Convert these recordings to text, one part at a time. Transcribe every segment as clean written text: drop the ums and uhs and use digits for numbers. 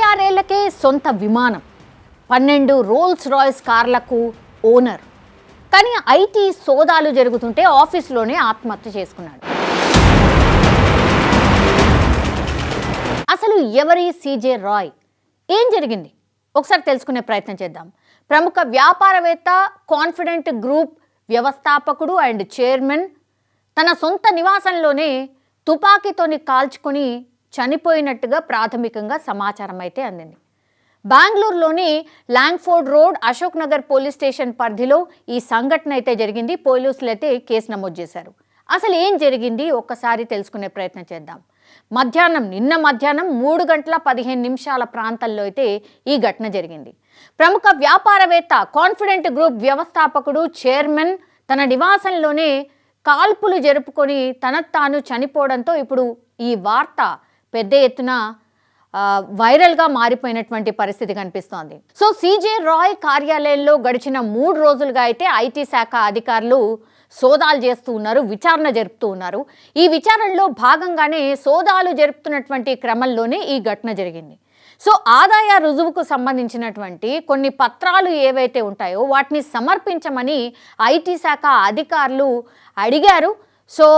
26 ఏళ్లకే సొంత విమానం, 12 Rolls Royce కార్లకు owner. కానీ ఐటీ సోదాలు జరుగుతుంటే ఆఫీస్లోనే ఆత్మహత్య చేసుకున్నాడు. అసలు ఎవరి సీజే రాయ్? ఏం జరిగింది ఒకసారి తెలుసుకునే ప్రయత్నం చేద్దాం. ప్రముఖ వ్యాపారవేత్త, కాన్ఫిడెంట్ గ్రూప్ వ్యవస్థాపకుడు అండ్ చైర్మన్ తన సొంత నివాసంలోనే తుపాకీతోని కాల్చుకొని చనిపోయినట్టుగా ప్రాథమికంగా సమాచారం అయితే అందింది. బెంగళూరులోని Longford road, Ashok Nagar police station పరిధిలో ఈ సంఘటన అయితే జరిగింది. పోలీసులు అయితే కేసు నమోదు చేశారు. అసలు ఏం జరిగింది ఒక్కసారి తెలుసుకునే ప్రయత్నం చేద్దాం. నిన్న మధ్యాహ్నం 3:15 ప్రాంతంలో అయితే ఈ ఘటన జరిగింది. ప్రముఖ వ్యాపారవేత్త, కాన్ఫిడెంట్ గ్రూప్ వ్యవస్థాపకుడు, చైర్మన్ తన నివాసంలోనే కాల్పులు జరుపుకొని తాను చనిపోవడంతో ఇప్పుడు ఈ వార్త పెద్ద ఎత్తున వైరల్గా మారిపోయినటువంటి పరిస్థితి కనిపిస్తోంది. సో సీజే రాయ్ కార్యాలయంలో గడిచిన 3 రోజులుగా అయితే ఐటీ శాఖ అధికారులు సోదాలు చేస్తూ ఉన్నారు, విచారణ జరుపుతూ ఉన్నారు. ఈ విచారణలో భాగంగానే సోదాలు జరుపుతున్నటువంటి క్రమంలోనే ఈ ఘటన జరిగింది. సో ఆదాయ రుజువుకు సంబంధించినటువంటి కొన్ని పత్రాలు ఏవైతే ఉంటాయో వాటిని సమర్పించమని ఐటీ శాఖ అధికారులు అడిగారు. సో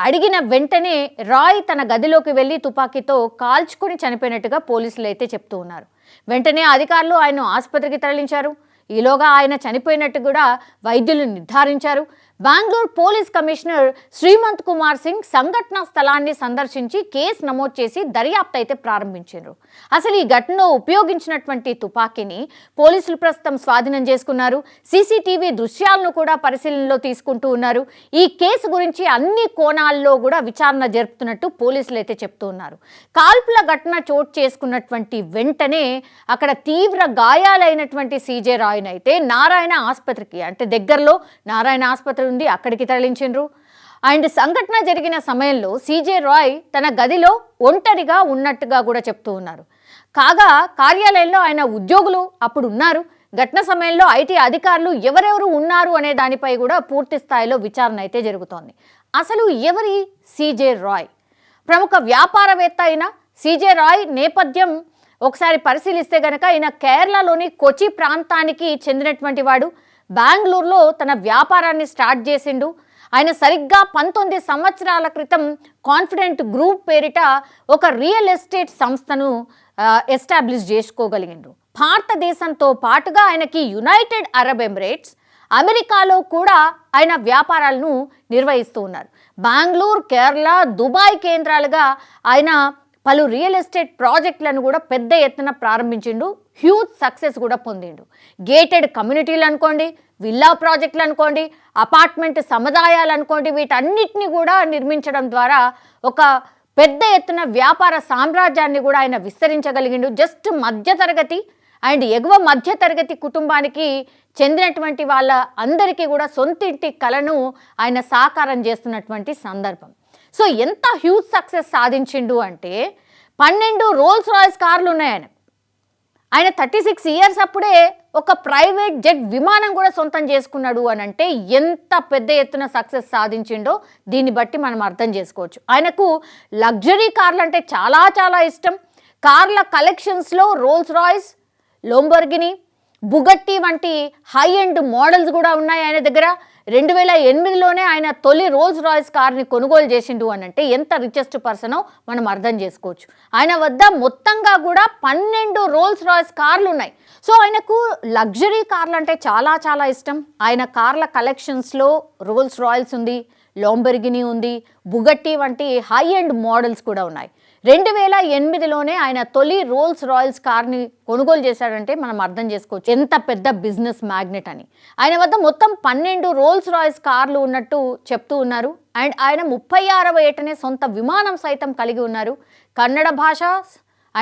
అడిగిన వెంటనే రాయ్ తన గదిలోకి వెళ్ళి తుపాకీతో కాల్చుకొని చనిపోయినట్టుగా పోలీసులు అయితే చెప్తూ ఉన్నారు. వెంటనే అధికారులు ఆయన ఆసుపత్రికి తరలించారు. ఈలోగా ఆయన చనిపోయినట్టు కూడా వైద్యులు నిర్ధారించారు. బెంగళూరు పోలీస్ కమిషనర్ శ్రీమంత్ కుమార్ సింగ్ సంఘటనా స్థలాన్ని సందర్శించి కేసు నమోదు చేసి దర్యాప్తు అయితే ప్రారంభించారు. అసలు ఈ ఘటనలో ఉపయోగించినటువంటి తుపాకీని పోలీసులు ప్రస్తుతం స్వాధీనం చేసుకున్నారు. సీసీటీవీ దృశ్యాలను కూడా పరిశీలనలో తీసుకుంటూ ఉన్నారు. ఈ కేసు గురించి అన్ని కోణాల్లో కూడా విచారణ జరుపుతున్నట్టు పోలీసులు అయితే చెప్తూ ఉన్నారు. కాల్పుల ఘటన చోటు చేసుకున్నటువంటి వెంటనే అక్కడ తీవ్ర గాయాలైనటువంటి సీజే రాయ్ని అయితే నారాయణ ఆసుపత్రికి, అంటే దగ్గరలో నారాయణ ఆసుపత్రి ఉంది, అక్కడికి తరలించిండ్రు. అండ్ సంఘటన జరిగిన సమయంలో సీజే రాయ్ తన గదిలో ఒంటరిగా ఉన్నట్టుగా కూడా చెప్తూ ఉన్నారు. కాగా కార్యాలయంలో ఆయన ఉద్యోగులు అప్పుడు ఉన్నారు. ఘటన సమయంలో ఐటీ అధికారులు ఎవరెవరు ఉన్నారు అనే దానిపై కూడా పూర్తి స్థాయిలో విచారణ అయితే జరుగుతోంది. అసలు ఎవరి సీజే రాయ్? ప్రముఖ వ్యాపారవేత్త అయిన సీజే రాయ్ నేపథ్యం ఒకసారి పరిశీలిస్తే గనక ఆయన కేరళలోని కొచి ప్రాంతానికి చెందినటువంటి వాడు. బెంగళూరులో తన వ్యాపారాన్ని స్టార్ట్ చేసిండు. ఆయన సరిగ్గా 19 సంవత్సరాల క్రితం కాన్ఫిడెంట్ గ్రూప్ పేరిట ఒక రియల్ ఎస్టేట్ సంస్థను ఎస్టాబ్లిష్ చేసుకోగలిగిండ్రు. భారతదేశంతో పాటుగా ఆయనకి యునైటెడ్ అరబ్ ఎమిరేట్స్, అమెరికాలో కూడా ఆయన వ్యాపారాలను నిర్వహిస్తూ ఉన్నారు. బెంగళూరు, కేరళ, దుబాయ్ కేంద్రాలుగా ఆయన పలు రియల్ ఎస్టేట్ ప్రాజెక్టులను కూడా పెద్ద ఎత్తున ప్రారంభించిండు. హ్యూజ్ సక్సెస్ కూడా పొందిండు. గేటెడ్ కమ్యూనిటీలు అనుకోండి, విల్లా ప్రాజెక్టులు అనుకోండి, అపార్ట్మెంట్ సముదాయాలు అనుకోండి, వీటన్నిటిని కూడా నిర్మించడం ద్వారా ఒక పెద్ద ఎత్తున వ్యాపార సామ్రాజ్యాన్ని కూడా ఆయన విస్తరించగలిగిండు. జస్ట్ మధ్యతరగతి అండ్ ఎగువ మధ్యతరగతి కుటుంబానికి చెందినటువంటి వాళ్ళ అందరికీ కూడా సొంతింటి కలను ఆయన సాకారం చేస్తున్నటువంటి సందర్భం. సో ఎంత హ్యూజ్ సక్సెస్ సాధించిండు అంటే 12 రోల్స్ రాయ్స్ కార్లు ఉన్నాయి. ఆయన 36 ఇయర్స్ అప్పుడే ఒక ప్రైవేట్ జెట్ విమానం కూడా సొంతం చేసుకున్నాడు అని అంటే ఎంత పెద్ద ఎత్తున సక్సెస్ సాధించిండో దీన్ని బట్టి మనం అర్థం చేసుకోవచ్చు. ఆయనకు లగ్జరీ కార్లు అంటే చాలా చాలా ఇష్టం. కార్ల కలెక్షన్స్లో రోల్స్ రాయ్స్, లోంబోర్గిని, బుగట్టి వంటి హై ఎండ్ మోడల్స్ కూడా ఉన్నాయి ఆయన దగ్గర. 2008లోనే ఆయన తొలి రోల్స్ రాయ్స్ కార్ని కొనుగోలు చేసిండు అని అంటే ఎంత రిచెస్ట్ పర్సనో మనం అర్థం చేసుకోవచ్చు. ఆయన వద్ద మొత్తంగా కూడా 12 రోల్స్ రాయ్స్ కార్లు ఉన్నాయి. సో ఆయనకు లగ్జరీ కార్లు అంటే చాలా చాలా ఇష్టం. ఆయన కార్ల కలెక్షన్స్లో రోల్స్ రాయ్స్ ఉంది, లోంబోర్గిని ఉంది, బుగట్టి వంటి హై ఎండ్ మోడల్స్ కూడా ఉన్నాయి. 2008లోనే ఆయన తొలి రోల్స్ రాయ్స్ కార్ని కొనుగోలు చేశాడంటే మనం అర్థం చేసుకోవచ్చు ఎంత పెద్ద బిజినెస్ మ్యాగ్నెట్ అని. ఆయన వద్ద మొత్తం 12 రోల్స్ రాయ్స్ కార్లు ఉన్నట్టు చెప్తూ ఉన్నారు. అండ్ ఆయన 36వ ఏటనే సొంత విమానం సైతం కలిగి ఉన్నారు. కన్నడ భాష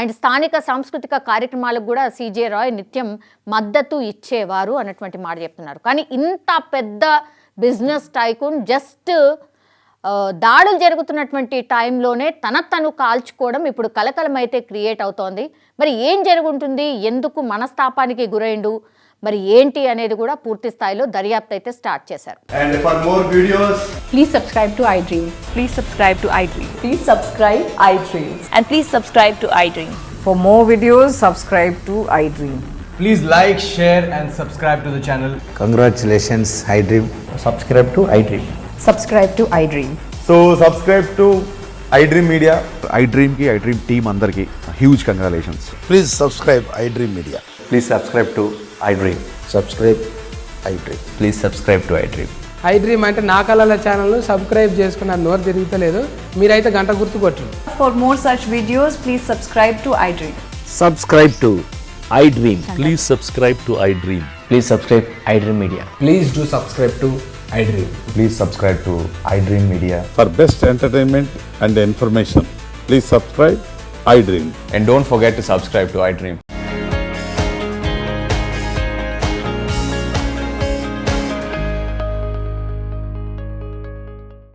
అండ్ స్థానిక సాంస్కృతిక కార్యక్రమాలకు కూడా సీజే రాయ్ నిత్యం మద్దతు ఇచ్చేవారు అన్నటువంటి మాట చెప్తున్నారు. కానీ ఇంత పెద్ద బిజినెస్ టైకూన్ జస్ట్ దాడులు జరుగుతున్నటువంటి టైంలోనే తను కాల్చుకోవడం ఇప్పుడు కలకలం అయితే క్రియేట్ అవుతోంది. మరి ఏం జరుగుతుంది, ఎందుకు మనస్తాపానికి గురైండు, మరి ఏంటి అనేది కూడా పూర్తి స్థాయిలో దర్యాప్తు అయితే స్టార్ట్ చేశారు. And for more videos, please subscribe to iDream. Please subscribe to iDream. Please subscribe iDream. And please subscribe to iDream. For more videos, subscribe to iDream. Please like, share and subscribe to the channel. Congratulations, iDream. Subscribe to iDream. Subscribe to iDream. So subscribe to iDream Media. iDream team అందరికి huge congratulations. Please subscribe iDream Media. Please subscribe to iDream. Subscribe iDream. Please subscribe to iDream. iDream అంటే నా కళల ఛానల్ను subscribe చేసుకున్న నోరు తిరుగుతలేదు, మీరైతే గంట గుర్తు కొట్టండి. For more such videos, please subscribe to iDream. Subscribe to iDream. Please subscribe to iDream. Please subscribe iDream Media. Please do subscribe to iDream. Please subscribe to iDream Media. For best entertainment and information, please subscribe iDream. And don't forget to subscribe to iDream.